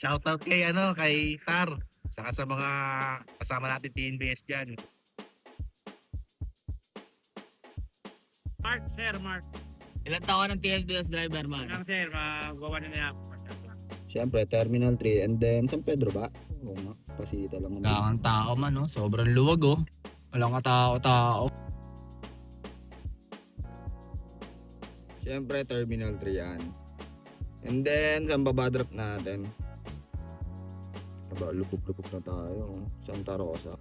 Shoutout kay Tar. Saka sa mga kasama natin TNBS dyan. Mark, sir, Mark. Ilan taon ng TLDS driver man? Lang, sir, magawa na niya ako. Siyempre, Terminal 3 and then San Pedro ba? Oo nga, pasita lang. Ang tao man, no? Sobrang luwag, oh. Walang katao-tao. Siyempre, Terminal 3 yan. And then, saan babadrop natin? Aba, lupok-lupok na tayo. Santa Rosa.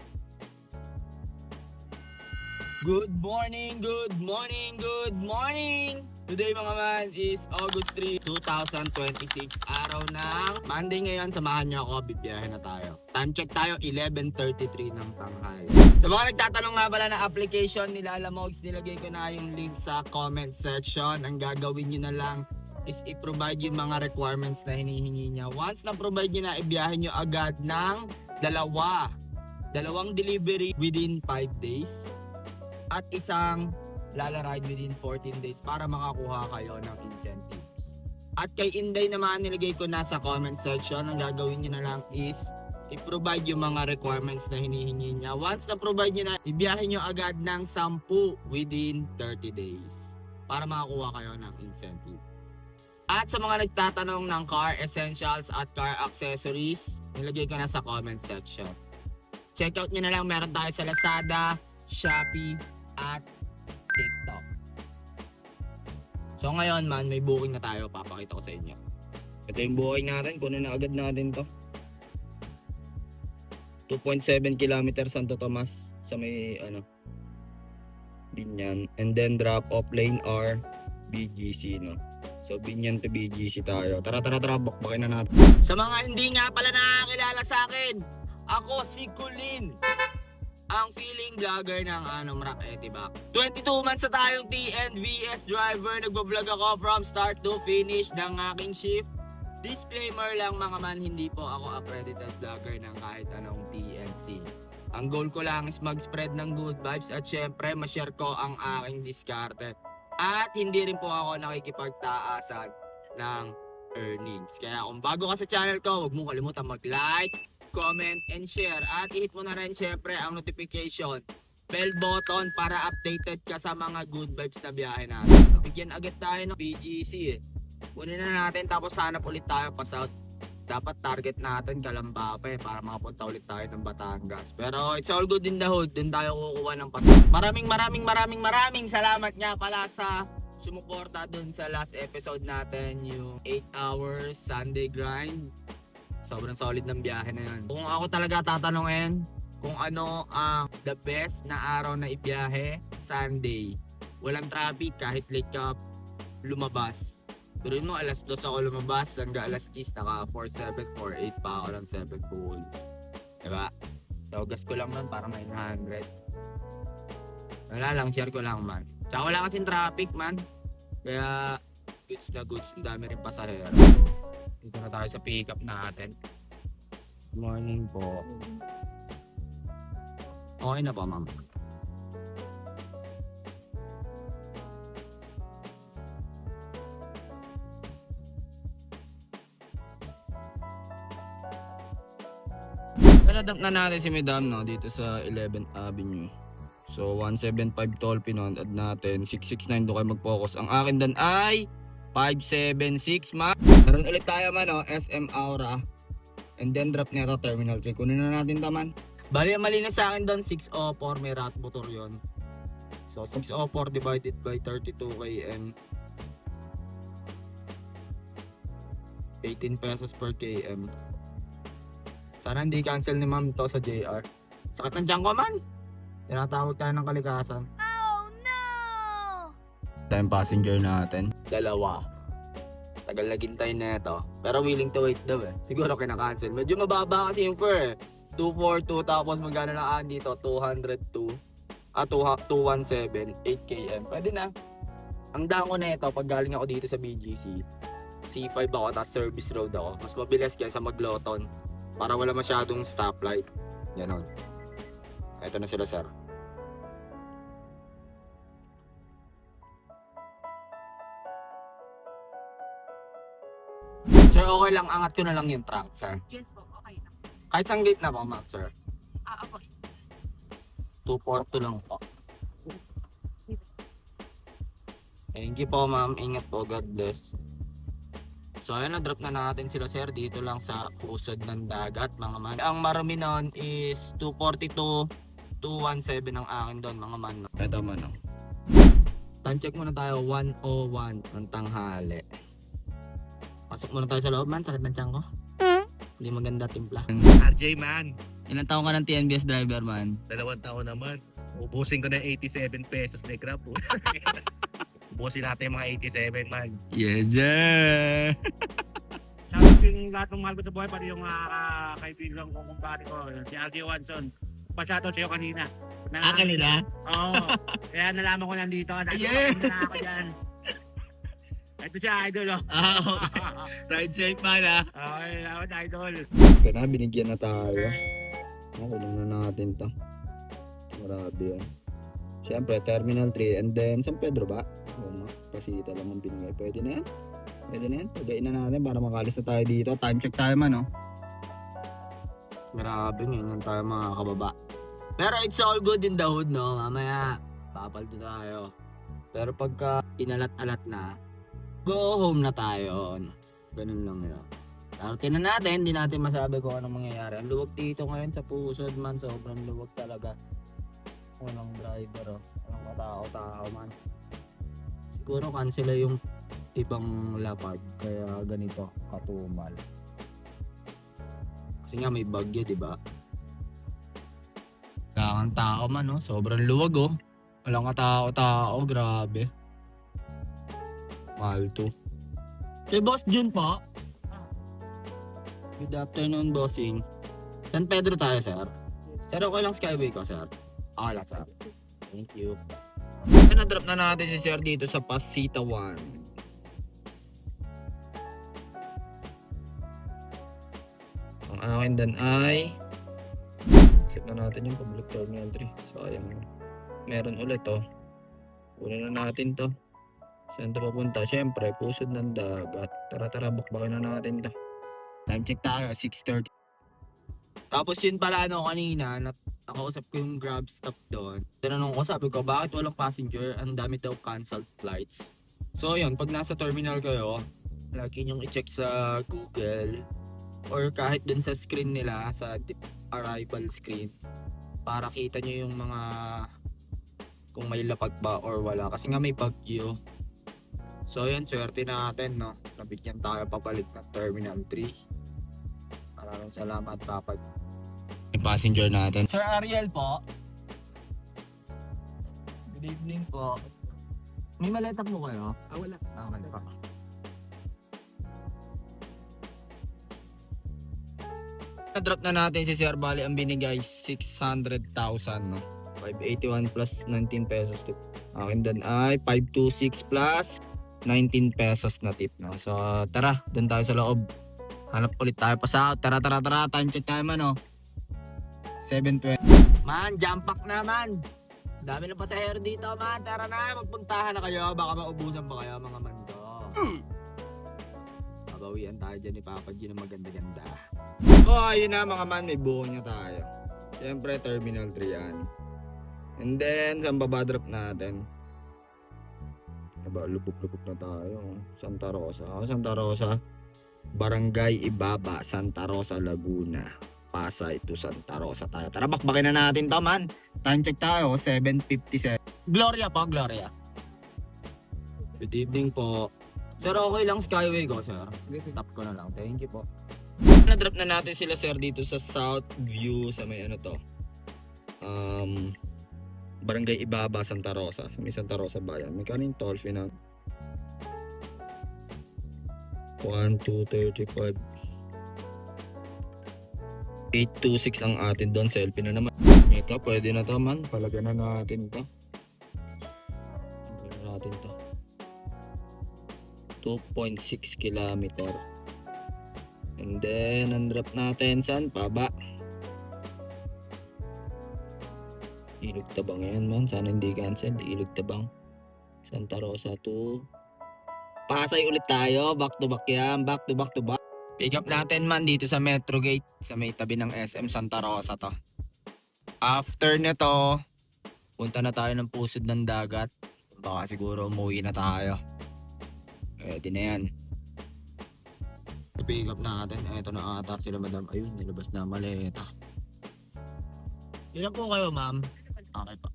Good morning, good morning, good morning! Today mga man is August 3, 2026. Araw ng Monday ngayon. Samahan niyo ako, bibiyahe na tayo. Time check tayo, 11:33 ng tanghali. Sa mga nagtatanong nga pala ng application nila Lamogs, nilagay ko na yung link sa comment section. Ang gagawin niyo na lang is i-provide yung mga requirements na hinihingi niya. Once na-provide niyo na, ibiyahe niyo agad ng dalawang delivery within 5 days. At isang Lala ride within 14 days para makakuha kayo ng incentives. At kay Inday naman, nilagay ko na sa comment section. Ang gagawin nyo na lang is i-provide yung mga requirements na hinihingi niya. Once na-provide nyo na, ibiyahin nyo agad ng 10 within 30 days para makakuha kayo ng incentive. At sa mga nagtatanong ng car essentials at car accessories, nilagay ko na sa comment section. Check out nyo na lang, meron tayo sa Lazada, Shopee, at TikTok. So ngayon man, may booking na tayo, papakita ko sa inyo. Ito yung booking natin, kunin na agad natin to. 2.7 km Santo Tomas sa may Binyan. And then drop off lane R BGC, no. So Binyan to BGC tayo. Tara, bakbakin na natin. Sa mga hindi nga pala nakakilala sa akin, ako si Colin, ang feeling vlogger ng Mrak Etibac. 22 months na tayong TNVS driver. Nagbablog ako from start to finish ng aking shift. Disclaimer lang mga man, hindi po ako accredited vlogger ng kahit anong TNC. Ang goal ko lang is mag-spread ng good vibes at syempre ma-share ko ang aking diskarte. At hindi rin po ako nakikipagtaasan ng earnings. Kaya kung bago ka sa channel ko, huwag mong kalimutan mag-like, comment, and share. At i-hit mo na rin syempre ang notification bell button para updated ka sa mga good vibes na biyahe natin. Bigyan agad tayo ng BGC eh. Kunin na natin tapos hanap ulit tayo pa south. Dapat target natin Calamba pa para makapunta ulit tayo ng Batangas. Pero it's all good in the hood. Doon tayo kukuha ng pasok. Maraming salamat nga pala sa sumuporta dun sa last episode natin, yung 8 hours Sunday grind. Sobrang solid ng biyahe na yun. Kung ako talaga tatanungin kung ano ang the best na araw na ibiyahe, Sunday. Walang traffic, kahit late ka lumabas. Pero mo, alas 2 ako lumabas, hanggang alas 10, naka 4.7, 4.8 pa ako ng 7 pools. Diba? So, gas ko lang man para 900. Wala lang, share ko lang man. Tsaka wala kasing traffic man. Kaya, goods na goods, ang dami rin pasahero. Dito na tayo sa pick up natin. Good morning po. Okay na po, ma'am. Nadamp na natin si Madam, no, dito sa 11th Avenue. So 175 toll pinondad natin, 669 do kayo mag-focus. Ang akin dan ay 576 ma. Meron ulit tayo man, no, SM Aura. And then drop nito Terminal 3. Kunin na natin taman. Bali, mali na sa akin doon, 604, may rat motor yun. So 604 divided by 32 km. 18 pesos per km. Sana hindi cancel ni ma'am to sa JR. Sakit ng tiyan ko man. Tinatawag tayo ng kalikasan. Oh no! Time passenger natin. Dalawa. Tagal na gintay na ito. Pero willing to wait daw eh. Siguro kina-cancel. Medyo mababa kasi yung fare eh. 242 tapos magkano na dito? 202. 217. 8 km. Pwede na. Ang daan ko na ito pag galing ako dito sa BGC. C5 ako tapos service road ako. Mas mabilis kaysa mag-Loton. Para wala masyadong stoplight. Ganon. Ito na sila, sir. Sir, okay lang, angat ko na lang yung trunk, sir. Yes po, okay na. Kahit sang gate na po, ma'am, sir. Opo. 242 lang po. Thank you po, ma'am. Ingat po. God bless. So, ayan, na-drop na natin sila, sir. Dito lang sa pusod ng dagat, mga man. Ang marami nun is 242, 217 ang akin doon, mga man. Ito man, no? Time check muna tayo, 1:01 ng tanghali. Pasok muna tayo sa loob, man. Sakit ng tiyan ko. Hindi maganda timpla. RJ man, Ilang taong ka ng TNBS driver, man? 2 taon naman. Ubusin ko na 87 pesos na grab. Ubusin natin yung mga 87 man. Yes, sir! Shoutout yung lahat ng mahal ko sa buhay, pati yung kaibigan ko, kumpare ko, si RJ Watson. Pa-shoutout sa'yo kanina. Kanila? Oo. Kaya nalaman ko nandito. Sabi ko, Yeah. "Punta na ako dyan." Ito siya, idol, oh. Ride safe, man, ha? Okay, salamat, idol. Kaya na, binigyan na tayo. Kunin na natin to. Marami yan. Siyempre, Terminal 3 and then San Pedro ba? Oo, pasita lang ang binigay. Pwede na yan. Pwede na yan. Tagayin na natin para makalis na tayo dito. Time check tayo, man, no? Grabe, ganyan tayo mga kababa. Pero it's all good in the hood, no? Mamaya, papalto tayo. Pero pagka inalat-alat na, go home na tayo. Ganun lang yun. Pero tinan natin, hindi natin masabi kung anong mangyayari. Ang luwag dito ngayon sa pusod, man. Sobrang luwag talaga. Walang driver, oh. Walang katao-tao, man. Siguro cancel yung ibang lapad. Kaya ganito, katumal. Kasi nga may bagyo, di ba? Wala kang tao man, no? Sobrang luwag, oh. Walang katao-tao, grabe. Mahal to. Kay Boss Jun po. Good afternoon, bossing. San Pedro tayo, sir. Sir, okay lang Skyway ko, sir. Okay lang, sir. Thank you. Na-drop na natin si Sir dito sa Pasita 1. Ang akin dan ay set na natin yung public terminal 3. Sayang. Meron ulit to. Kunin na natin to. Saan to papunta? Siyempre, pusod ng dagat. Tara, bakbakin na natin to. Time check tayo, 6:30. Tapos yun pala, kanina, nakausap ko yung Grab stop doon. Tinanong ko, sabi ko, bakit walang passenger? Ang dami daw canceled flights. So yun, pag nasa terminal kayo, lagi nyong i-check sa Google or kahit dun sa screen nila, sa arrival screen, para kita nyo yung mga kung may lapag ba or wala. Kasi nga may bagyo. So yun, swerte natin, no? Nabigyan tayo papalit ng Terminal 3. Maraming salamat, Papa. Yung passenger natin. Sir Ariel po. Good evening po. May maleta po kayo? Wala. Okay pa. Na-drop na natin si Sir Bali. Ang binigay 600,000, no? 581 plus 19 pesos tip. Akin doon ay 526 plus 19 pesos na tip, no? So tara, doon tayo sa loob. Hanap ulit tayo pa sa out. Tara. Time check tayo, man, no? 7:20. Man, jump pack naman. Dami na pasahero dito, man. Tara na, magpuntahan na kayo. Baka maubusan pa kayo, mga mando. Mabawian tayo dyan ni Papa G na maganda-ganda. Oh, ayun na, mga man. May buo niya tayo. Siyempre, Terminal 3 yan. And then, saan baba drop natin? Lubog-lubog na tayo. Santa Rosa. Santa Rosa. Barangay Ibaba, Santa Rosa, Laguna. Pasay to Santa Rosa tayo. Tara, bakbakin na natin to, man. Time check tayo, 7:57. Gloria po, Gloria. Good evening po. Sir, okay lang Skyway ko, sir. Sige, tap ko na lang. Thank you po. Na-drop na natin sila, sir, dito sa South View sa may ano to. Barangay Ibaba, Santa Rosa. Sa may Santa Rosa bayan. May kanin toll fee na 1,235. 826 ang atin doon. Selfie na naman. Ito, pwede na to, man. Palagyan na natin to. Palagyan na natin to. 2.6 kilometer. And then, ang-drop natin saan? Paba. Ilog Tabang yan, man. Sana hindi cancel. Ilog Tabang. Santa Rosa to Pasay ulit tayo. Back to back yan. Back to back. Pick up natin man dito sa Metro Gate, sa may tabi ng SM Santa Rosa to. After nito, punta na tayo ng pusod ng dagat. Baka siguro umuwi na tayo. Pwede na yan. I-pick up natin. Eto na ata sila madam. Ayun, nilabas na maleta. Ilan po kayo ma'am? Okay pa.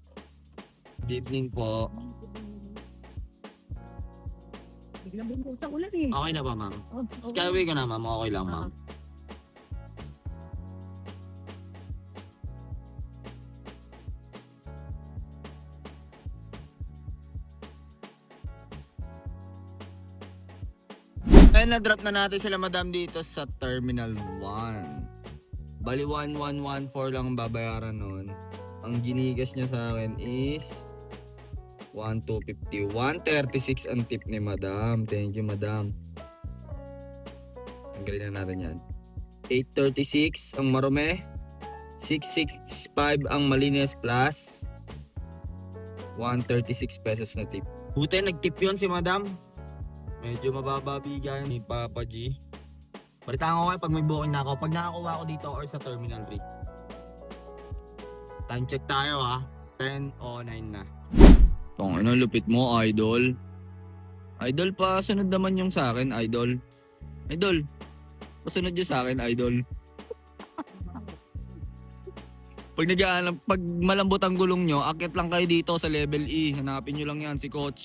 Good evening po. Biglang bumbu sa ulan eh. Okay na ba ma'am? Oh, okay. Skyway ka na ma'am. Okay lang ma'am. Ayun, na-drop na natin sila madam dito sa Terminal 1. Bali 1114 lang ang babayaran nun. Ang ginigas niya sa akin is 1,250. 136 ang tip ni madam. Thank you madam. Tanggalin na natin yan. 836 ang marome. 665 ang malinis plus 136 pesos na tip. Buti nag-tip yun si madam. Medyo mababa bigay ni Papa G. Balitaan ko kayo pag may booking na ako. Pag nakakuha ako dito or sa Terminal 3. Time check tayo ha. 10:09 na. Tong ano lupit mo, idol. Idol pa, sunod naman yung sa akin, idol. Idol. Pasunod yung sa akin, idol. Pag malambot ang gulong nyo, akit lang kayo dito sa level E. Hanapin nyo lang yan si coach.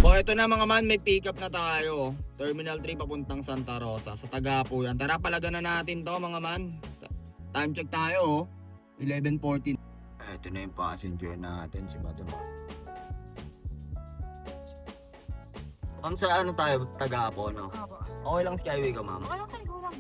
O eto na mga man, may pick up na tayo. Terminal 3 papuntang Santa Rosa. Sa Tagapo yan. Tara, palagan na natin to mga man. Time check tayo 11:14. Eto na yung passenger natin, si Madam. Ma'am, sa ano tayo? Tagapo, no? Opo. Okay lang Skyway ka, ma'am? Okay lang sa'yo, go lang.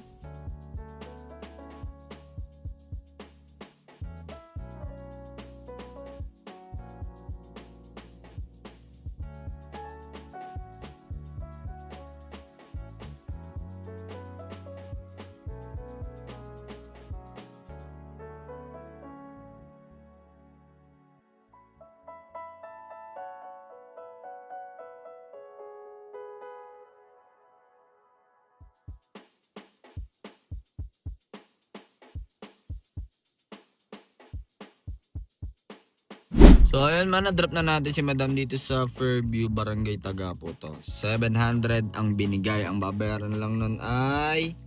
So ayun man, na-drop na natin si Madam dito sa Fairview, Barangay Tagapo to. 700 ang binigay. Ang babayaran lang nun ay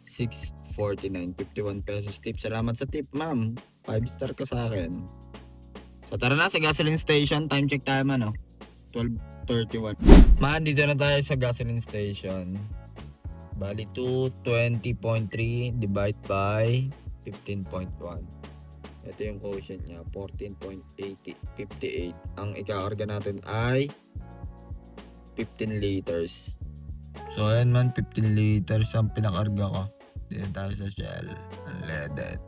649, 51 pesos tip. Salamat sa tip, ma'am. 5 star ka sa akin. So tara na sa gasoline station. Time check tayo man, 12:31. Man, dito na tayo sa gasoline station. Bali 220.3 divide by 15.1. Ito yung quotient niya, 14.58. Ang ikakarga natin ay 15 liters. So ayan man, 15 liters ang pinakarga ko. Dito tayo sa Shell Unleaded.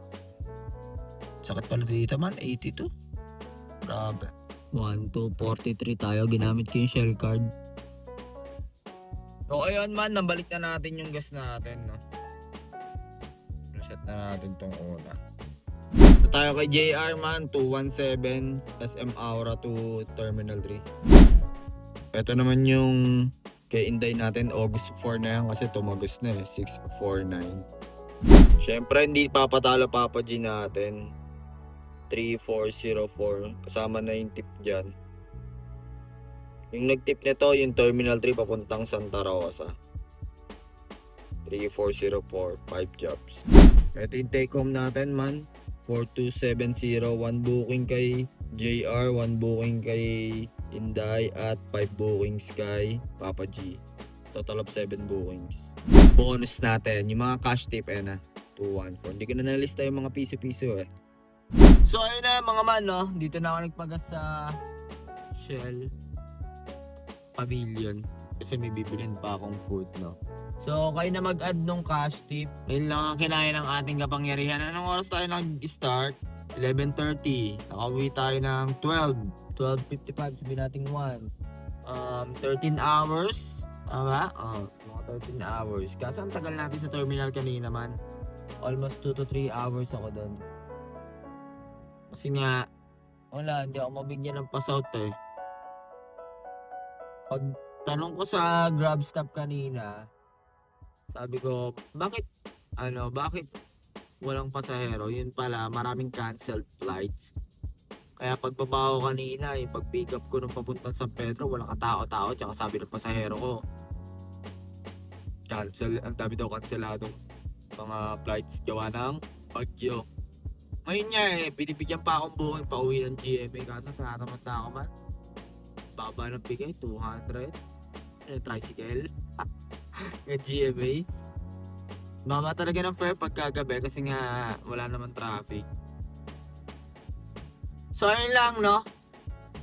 Sakit pala dito man, 82. Grabe. 1243 tayo, ginamit ko yung Shell card. So ayun man, nabalik na natin yung gas natin, no? Reset na natin tong una. So tayo kay JR man, 217 SM Aura to Terminal 3. Ito naman yung kay Inday natin, August 4 na yan kasi tumagos na 649. Syempre hindi papatalo Papa G natin. 3404 kasama na yung tip dyan. Yung nag-tip nito yung Terminal 3 papuntang Santa Rosa. 3404, 5 jobs. Ito yung take home natin man. 4270, 1 booking kay JR, 1 booking kay Inday at 5 bookings kay Papa G. Total of 7 bookings. Bonus natin, yung mga cash tip na 214. Hindi ko na nalista yung mga piso-piso So ayun na mga man, no? Dito na ako nagpagas sa Shell Pavilion kasi may bibilin pa akong food, no? So, kayo na mag-add nung cash tip. Ayun lang ang kinaya ng ating kapangyarihan. Anong oras tayo nag-start? 11:30. Nakauwi tayo ng 12. 12:55. Sabihin natin 1. 13 hours. Tama? Mga 13 hours. Kasi ang tagal natin sa terminal kanina man. Almost 2 to 3 hours ako doon. Kasi nga, wala, hindi ako mabigyan ng pasout Pag tanong ko sa Grab stop kanina, sabi ko, bakit walang pasahero? Yun pala, maraming canceled flights. Kaya pagbaba ko kanina, yung pag-pick up ko nung papuntang San Pedro, walang katao-tao, tsaka sabi ng pasahero ko, cancel, ang dami daw canceladong mga flights gawa ng bagyo. Ngayon nga binibigyan pa akong buong pauwi ng GMA, kaso natatamad na ako man. Baba ng bigay, 200. Tricycle. Yung GMA. Mama talaga ng fare pagkagabi kasi nga wala naman traffic. So ayun lang, no?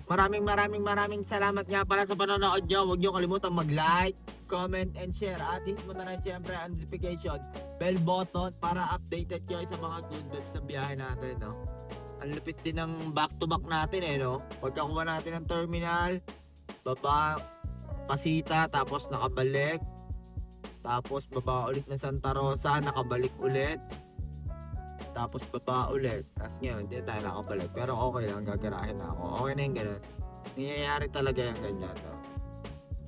Maraming salamat nga pala sa panonood nyo. Huwag nyo kalimutan mag-like, comment, and share. At hit mo na rin syempre ang notification bell button para updated kayo sa mga good vibes sa biyahe natin, no? Ang lupit din ng back-to-back natin, no? Pagkakuha natin ng terminal, baba, Pasita, tapos nakabalik. Tapos baba ulit na Santa Rosa, nakabalik ulit. Tapos baba ulit. Tapos ngayon, hindi tayo nakabalik. Pero okay lang, gagarahin na ako. Okay na yung ganun. Nangyayari talaga yung ganyan, no?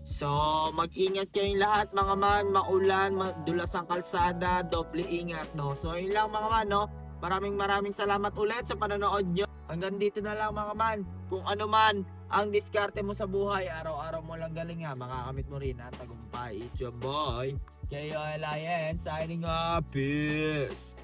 So, mag-ingat kayong lahat mga man. Maulan, madulas ang kalsada, doble ingat, no? So, yun lang mga man, no? Maraming salamat ulit sa panonood nyo. Hanggang dito na lang mga man. Kung ano man ang diskarte mo sa buhay, araw-araw mo lang galing ha. Makakamit mo rin ang tagumpay. It's your boy, K.O.L.I.N. signing off. Peace!